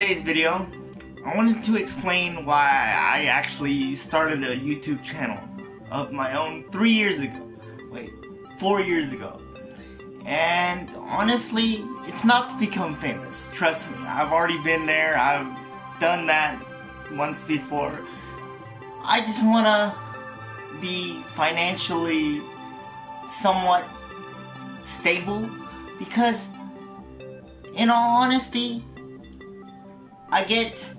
Today's video, I wanted to explain why I actually started a YouTube channel of my own 3 years ago. Wait, 4 years ago. And honestly, it's not to become famous. Trust me, I've already been there. I've done that once before. I just want to be financially somewhat stable because, in all honesty, I get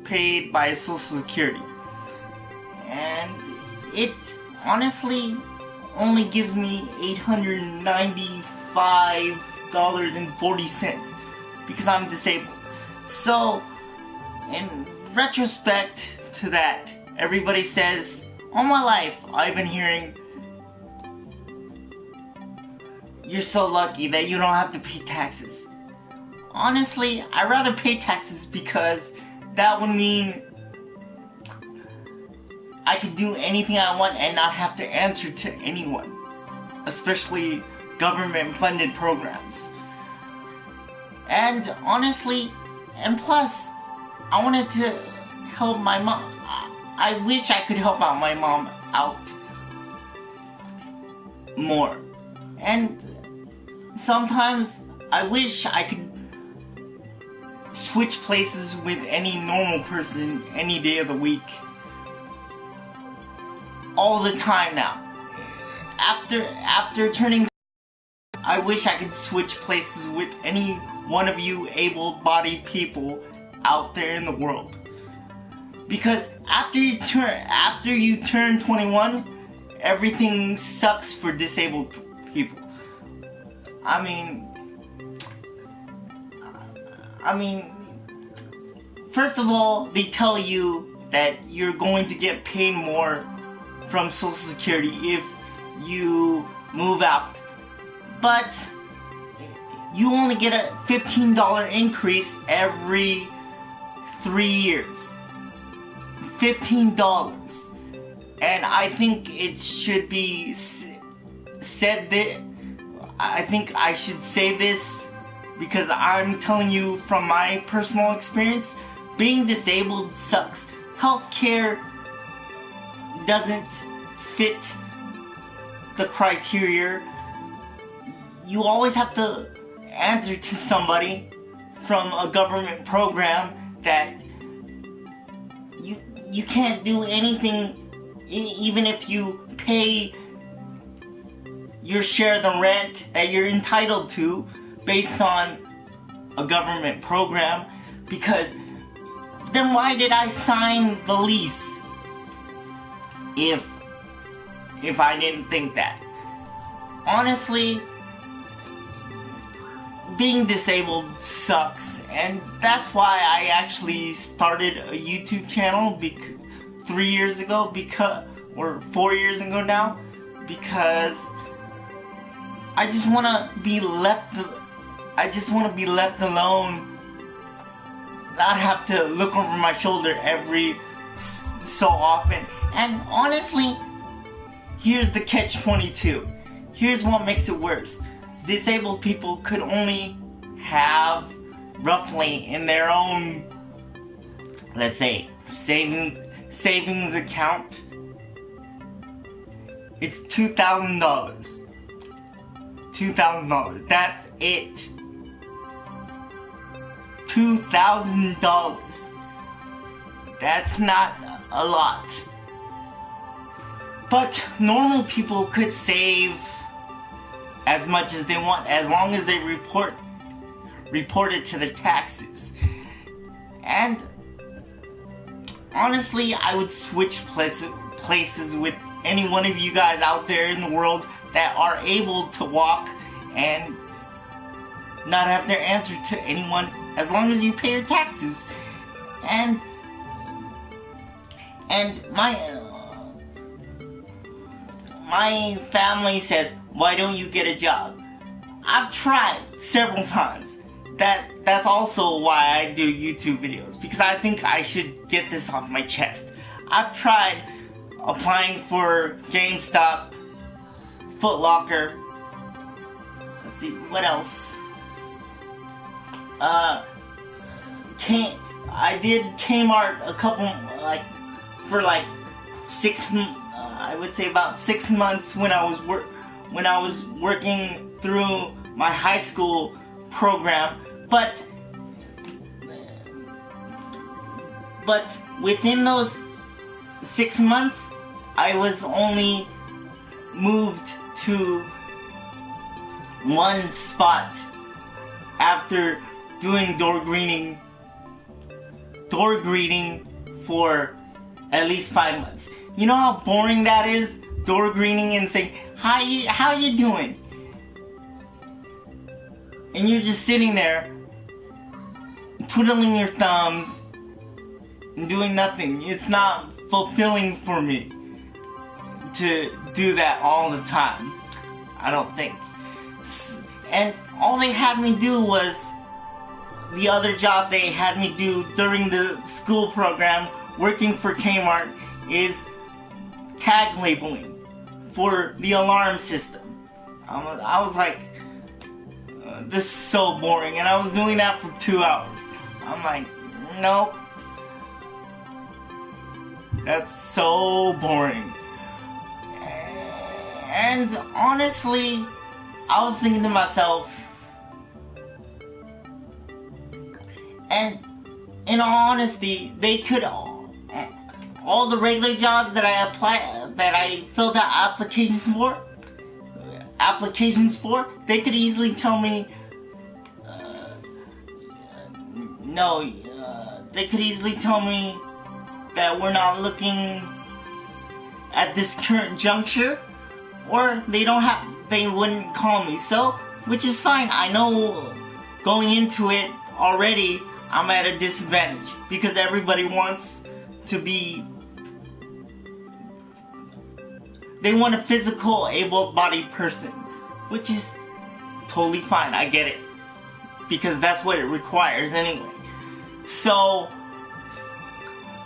paid by Social Security, and it honestly only gives me $895.40 because I'm disabled. So, in retrospect to that, everybody says, all my life I've been hearing, you're so lucky that you don't have to pay taxes. Honestly, I'd rather pay taxes because that would mean I could do anything I want and not have to answer to anyone, especially government-funded programs. And honestly, and plus, I wanted to help my mom. I wish I could help out my mom out more. And sometimes I wish I could switch places with any normal person any day of the week. All the time now. After turning, I wish I could switch places with any one of you able-bodied people out there in the world. Because after you turn 21, everything sucks for disabled people. I mean, first of all, they tell you that you're going to get paid more from Social Security if you move out. But you only get a $15 increase every 3 years. $15. And I think it should be said that I think I should say this because I'm telling you from my personal experience, being disabled sucks. Healthcare doesn't fit the criteria. You always have to answer to somebody from a government program that you can't do anything even if you pay your share of the rent that you're entitled to based on a government program, because then why did I sign the lease if I didn't think that? Honestly, being disabled sucks, and that's why I actually started a YouTube channel 3 years ago, or 4 years ago now, because I just want to be left alone, not have to look over my shoulder every so often. And honestly, here's the catch-22. Here's what makes it worse. Disabled people could only have roughly in their own, let's say, savings account, it's $2,000. $2,000. That's it. $2,000. That's not a lot. But normal people could save as much as they want as long as they report it to their taxes. And honestly, I would switch places with any one of you guys out there in the world that are able to walk and not have to answer to anyone as long as you pay your taxes. And my family says, why don't you get a job? I've tried several times. That's also why I do YouTube videos, because I think I should get this off my chest. I've tried applying for GameStop, Foot Locker, let's see, what else? Kmart a couple, for 6 I would say about 6 months when I was working through my high school program, but within those 6 months I was only moved to one spot after doing door greeting for at least 5 months. You know how boring that is? Door greeting and saying, how you doing? And you're just sitting there twiddling your thumbs and doing nothing. It's not fulfilling for me to do that all the time, I don't think. And all they had me do was the other job they had me do during the school program, working for Kmart, is tag labeling for the alarm system. I was like, this is so boring, and I was doing that for 2 hours. I'm like, nope, that's so boring. And honestly, I was thinking to myself, and in all honesty, they could all the regular jobs that I filled out applications for, they could easily tell me, no, they could easily tell me that we're not looking at this current juncture, or they wouldn't call me. So, which is fine. I know going into it already, I'm at a disadvantage because everybody wants to be. They want a physical, able-bodied person, which is totally fine. I get it, because that's what it requires anyway. So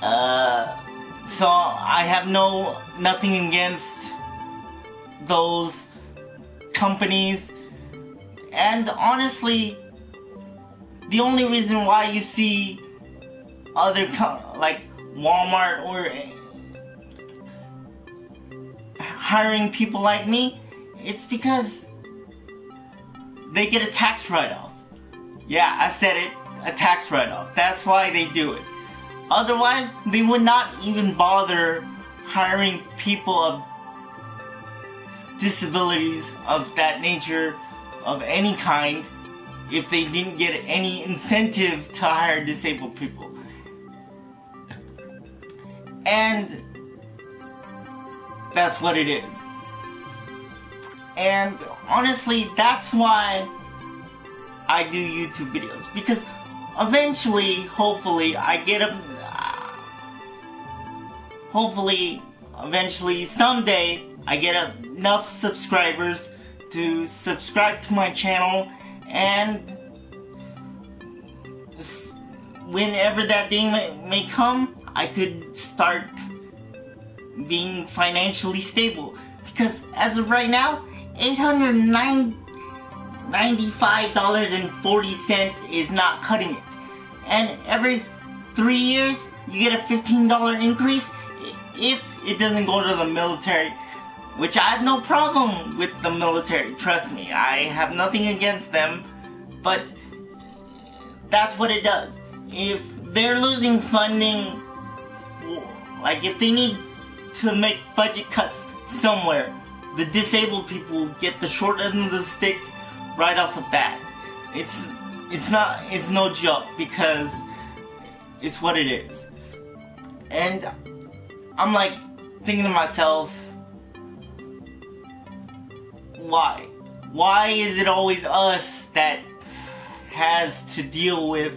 I have nothing against those companies, and honestly, the only reason why you see other like Walmart or hiring people like me, it's because they get a tax write-off. Yeah, I said it, a tax write-off. That's why they do it. Otherwise, they would not even bother hiring people of disabilities of that nature, of any kind, if they didn't get any incentive to hire disabled people. And that's what it is. And honestly, that's why I do YouTube videos, because eventually, hopefully, someday, I get enough subscribers to subscribe to my channel, and whenever that day may come, I could start being financially stable. Because as of right now, $895.40 is not cutting it. And every 3 years, you get a $15 increase if it doesn't go to the military, which I have no problem with the military, trust me. I have nothing against them, but that's what it does. If they're losing funding, like if they need to make budget cuts somewhere, the disabled people get the short end of the stick right off the bat. It's no joke, because it's what it is. And I'm like thinking to myself, why? Why is it always us that has to deal with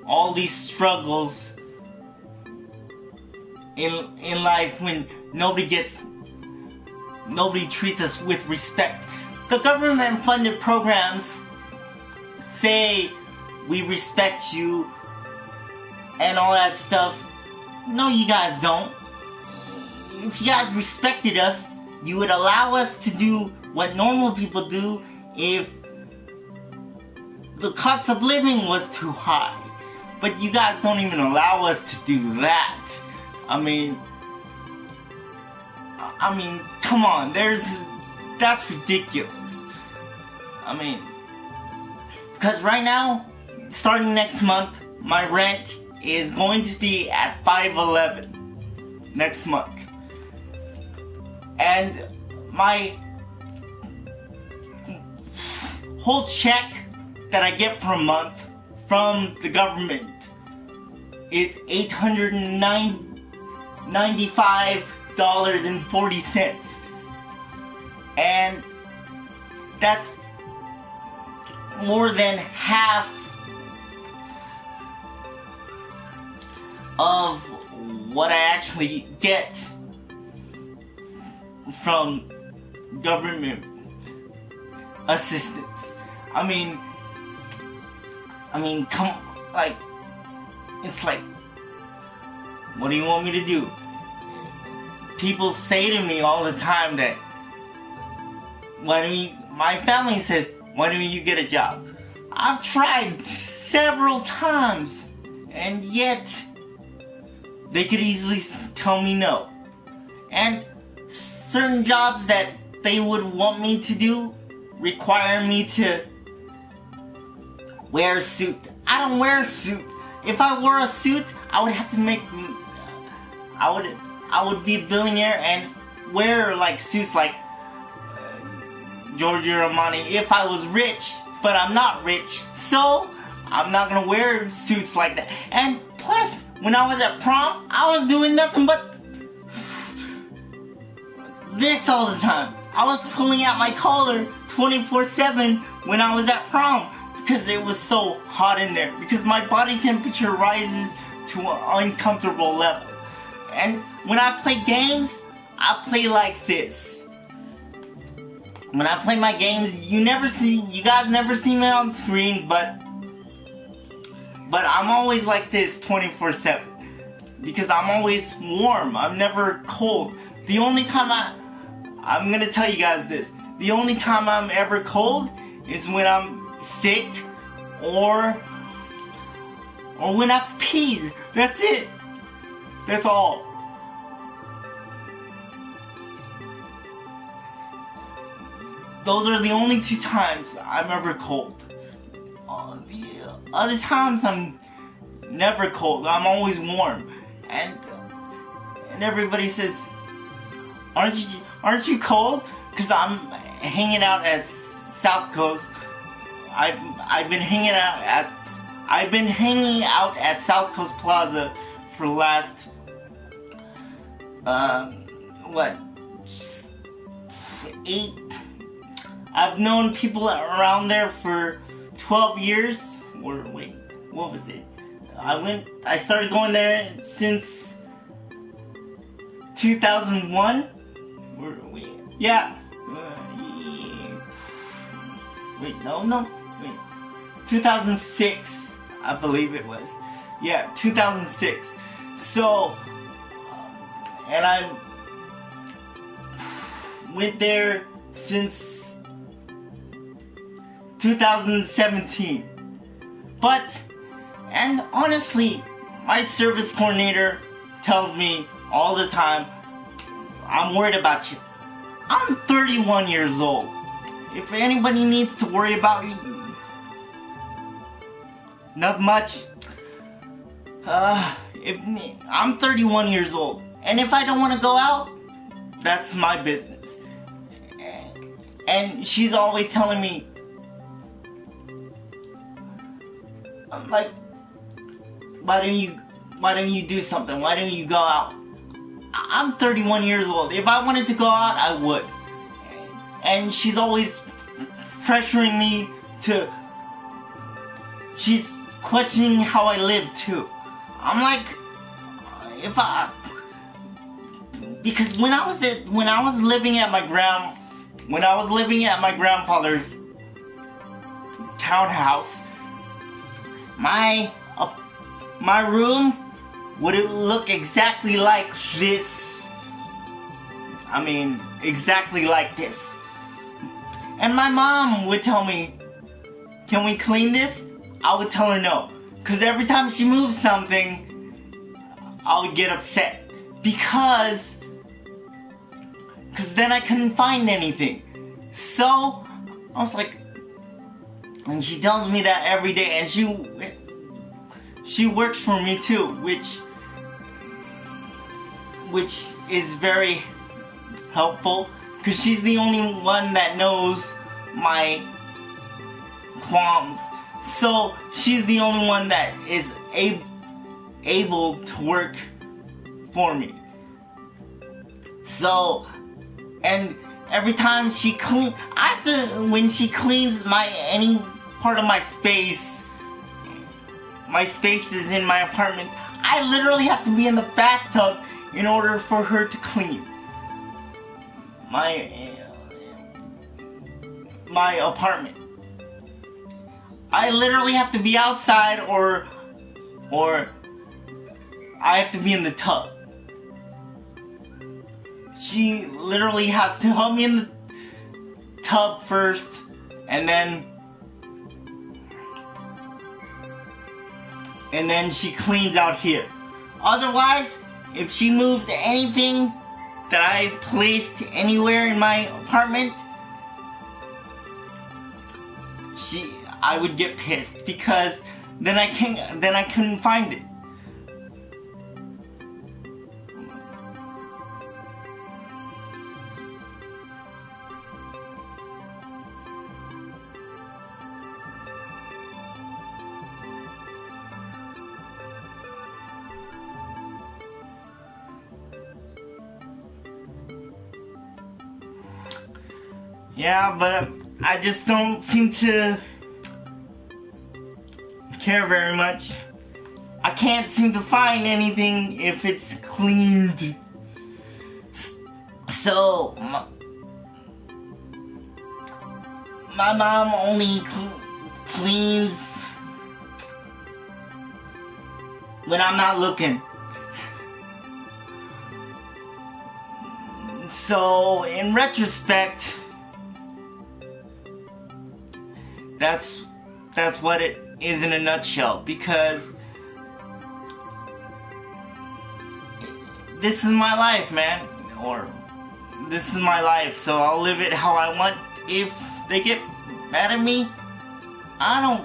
all these struggles in life when nobody treats us with respect? The government funded programs say we respect you and all that stuff. No, you guys don't. If you guys respected us, you would allow us to do what normal people do if the cost of living was too high. But you guys don't even allow us to do that. I mean, come on, that's ridiculous. I mean, because right now, starting next month, my rent is going to be at $511 next month. And my whole check that I get per month from the government is $895.40. And that's more than half of what I actually get from government assistance. I mean, it's like, what do you want me to do? People say to me all the time that, my family says, why don't you get a job? I've tried several times, and yet they could easily tell me no. And certain jobs that they would want me to do require me to wear a suit. I don't wear a suit. If I wore a suit, I would have to I would be a billionaire and wear like suits like Giorgio Armani if I was rich, but I'm not rich, so I'm not gonna wear suits like that. And plus, when I was at prom, I was doing nothing but this all the time. I was pulling out my collar 24/7 when I was at prom because it was so hot in there, because my body temperature rises to an uncomfortable level. And when I play games, I play like this. When I play my games, you guys never see me on screen, but I'm always like this 24/7 because I'm always warm. I'm never cold. The only time I'm gonna tell you guys this. The only time I'm ever cold is when I'm sick or when I have to pee. That's it. That's all. Those are the only two times I'm ever cold. The other times I'm never cold. I'm always warm. And everybody says, aren't you cold? Because I'm hanging out at South Coast. I've been hanging out at South Coast Plaza for the last 8. I've known people around there for 12 years. Or wait, what was it? I started going there since 2001. Yeah. Wait, no. Wait. 2006, I believe it was. Yeah, 2006. So, and I went there since 2017. And honestly, my service coordinator tells me all the time, I'm worried about you. I'm 31 years old. If anybody needs to worry about me, not much. I'm 31 years old, and if I don't want to go out, that's my business. And she's always telling me, like, why don't you do something? Why don't you go out? I'm 31 years old. If I wanted to go out, I would. And she's always pressuring me to. She's questioning how I live too. I'm like, because when I was living at my grandfather's townhouse, my room would look exactly like this. I mean, exactly like this. And my mom would tell me, can we clean this? I would tell her no, Because every time she moves something, I would get upset. Because then I couldn't find anything. So, I was like, and she tells me that every day, and she works for me too, which is very helpful, because she's the only one that knows my qualms. So she's the only one that is able to work for me. So, and every time she when she cleans any part of my spaces in my apartment, I literally have to be in the bathtub in order for her to clean my apartment. I literally have to be outside, or I have to be in the tub. She literally has to help me in the tub first, and then she cleans out here. Otherwise, if she moves anything that I placed anywhere in my apartment, I would get pissed, because then I couldn't find it. Yeah, but I just don't seem to care very much. I can't seem to find anything if it's cleaned. So, my mom only cleans when I'm not looking. So, in retrospect, that's what it is in a nutshell, because this is my life, man, or this is my life, so I'll live it how I want. If they get mad at me, I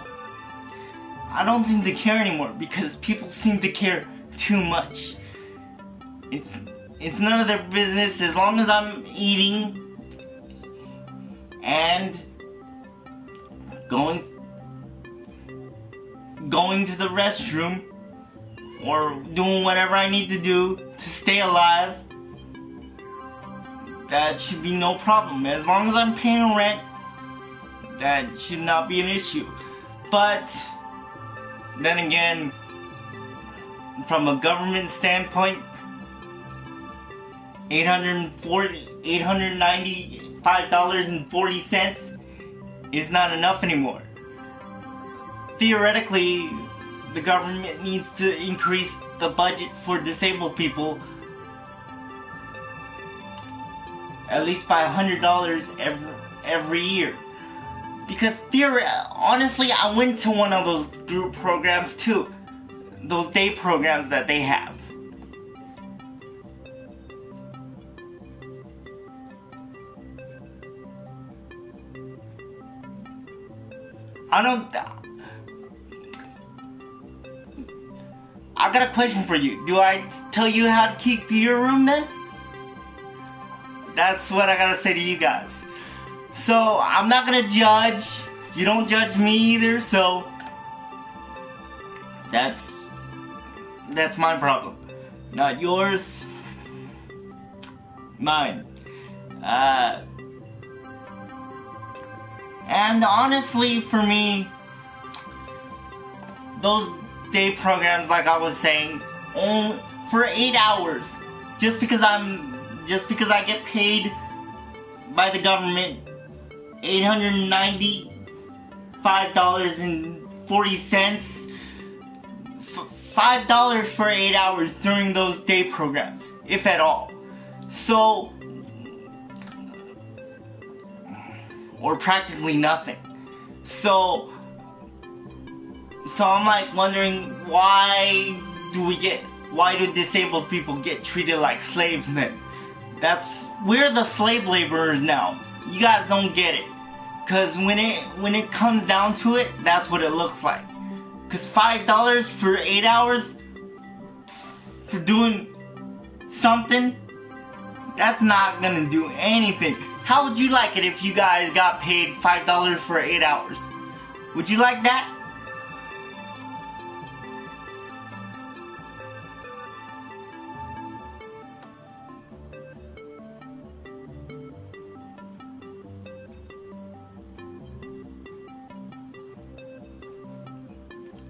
don't seem to care anymore, because people seem to care too much. It's none of their business, as long as I'm eating and going to the restroom, or doing whatever I need to do to stay alive. That should be no problem. As long as I'm paying rent, that should not be an issue. But then again, from a government standpoint, $895.40 is not enough anymore. Theoretically, the government needs to increase the budget for disabled people at least by $100 every year. Because honestly, I went to one of those group programs too. Those day programs that they have. I got a question for you. Do I tell you how to keep your room then? That's what I gotta say to you guys. So, I'm not gonna judge. You don't judge me either, so that's my problem. Not yours. Mine. And honestly, for me, those day programs, like I was saying, only for 8 hours, just because I get paid by the government $895.40, $5 for 8 hours during those day programs, if at all. So, or practically nothing. So, So I'm like wondering, why do disabled people get treated like slaves then? We're the slave laborers now. You guys don't get it. Cause when it comes down to it, that's what it looks like. Cause $5 for 8 hours for doing something, that's not gonna do anything. How would you like it if you guys got paid $5 for 8 hours? Would you like that?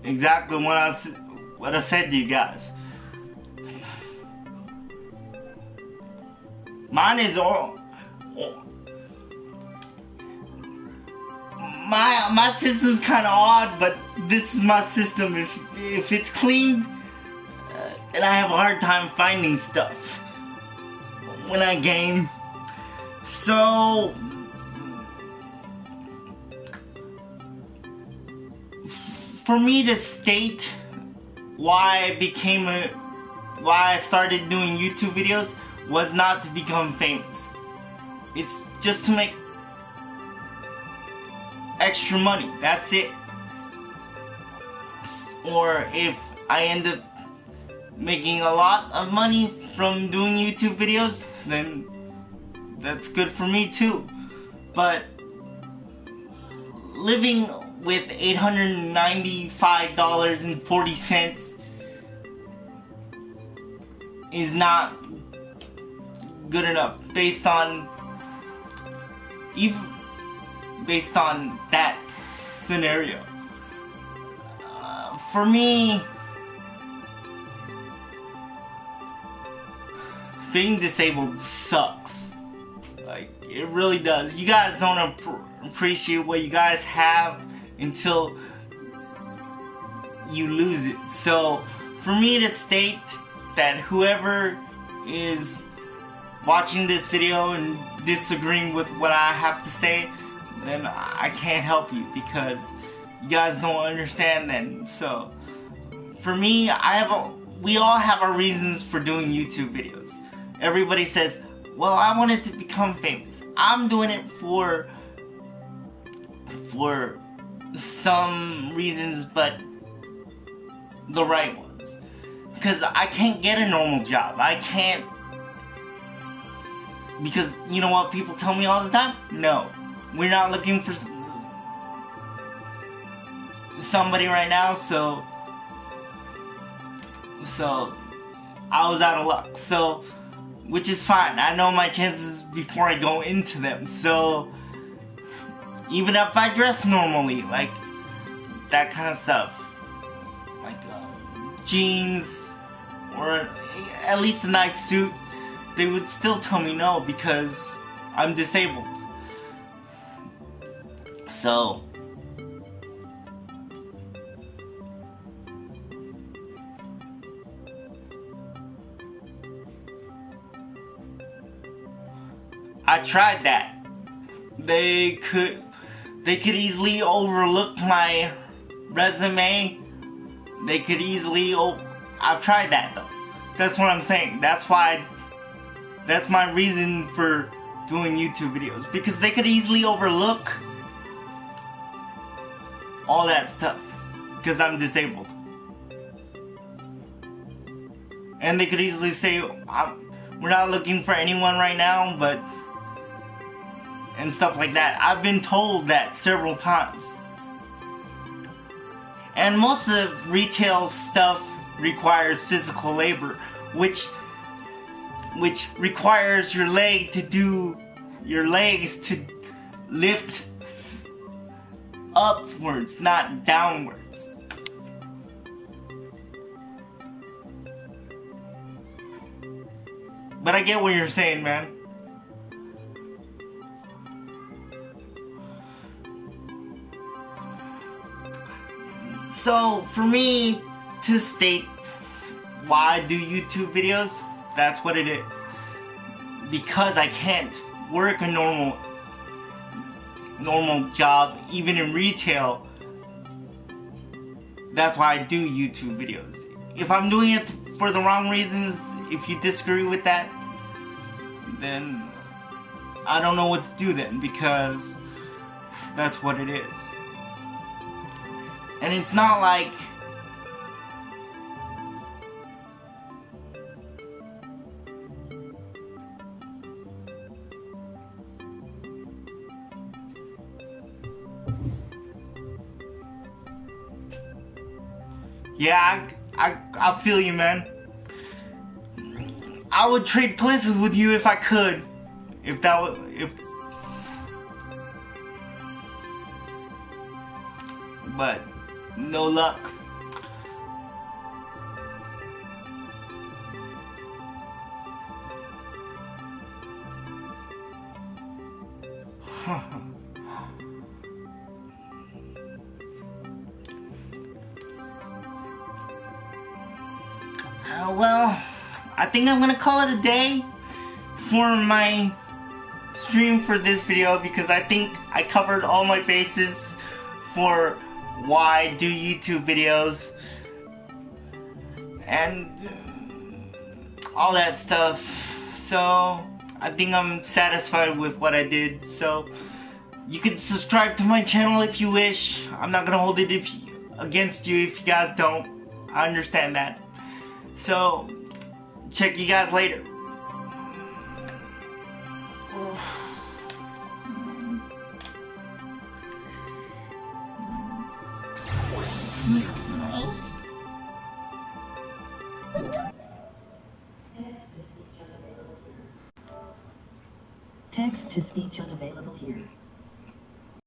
Exactly what I said to you guys. Mine is all. My system's kind of odd, but this is my system. If it's clean, and I have a hard time finding stuff when I game. So for me to state why I started doing YouTube videos was not to become famous. It's just to make extra money. That's it. Or if I end up making a lot of money from doing YouTube videos, then that's good for me too. But living with $895.40 is not good enough based on that scenario. For me, being disabled sucks. Like, it really does. You guys don't appreciate what you guys have until you lose it. So, for me to state that whoever is watching this video and disagreeing with what I have to say, then I can't help you because you guys don't understand then. So, for me, we all have our reasons for doing YouTube videos. Everybody says, well, I wanted to become famous. I'm doing it for some reasons, but the right ones. Because I can't get a normal job. I can't. Because, you know what people tell me all the time? No. We're not looking for somebody right now, so I was out of luck. So, which is fine. I know my chances before I go into them. So, even if I dress normally, like that kind of stuff, like jeans or at least a nice suit, they would still tell me no because I'm disabled. So, I tried that. They could easily overlook my resume. They could easily I've tried that though. That's what I'm saying. That's my reason for doing YouTube videos, because they could easily overlook all that stuff because I'm disabled. And they could easily say, we're not looking for anyone right now, and stuff like that. I've been told that several times. And most of retail stuff requires physical labor, which requires your legs to lift upwards, not downwards. But I get what you're saying, man. So, for me to state why I do YouTube videos, that's what it is. Because I can't work a normal job, even in retail, That's why I do YouTube videos. If I'm doing it for the wrong reasons, if you disagree with that, then I don't know what to do then, because that's what it is. And it's not like yeah, I feel you, man. I would trade places with you if I could. If that was, but no luck. Well, I think I'm gonna call it a day for my stream for this video, because I think I covered all my bases for why I do YouTube videos and all that stuff. So I think I'm satisfied with what I did. So you can subscribe to my channel if you wish. I'm not gonna hold it against you if you guys don't. I understand that. So check you guys later. Text to speech unavailable here.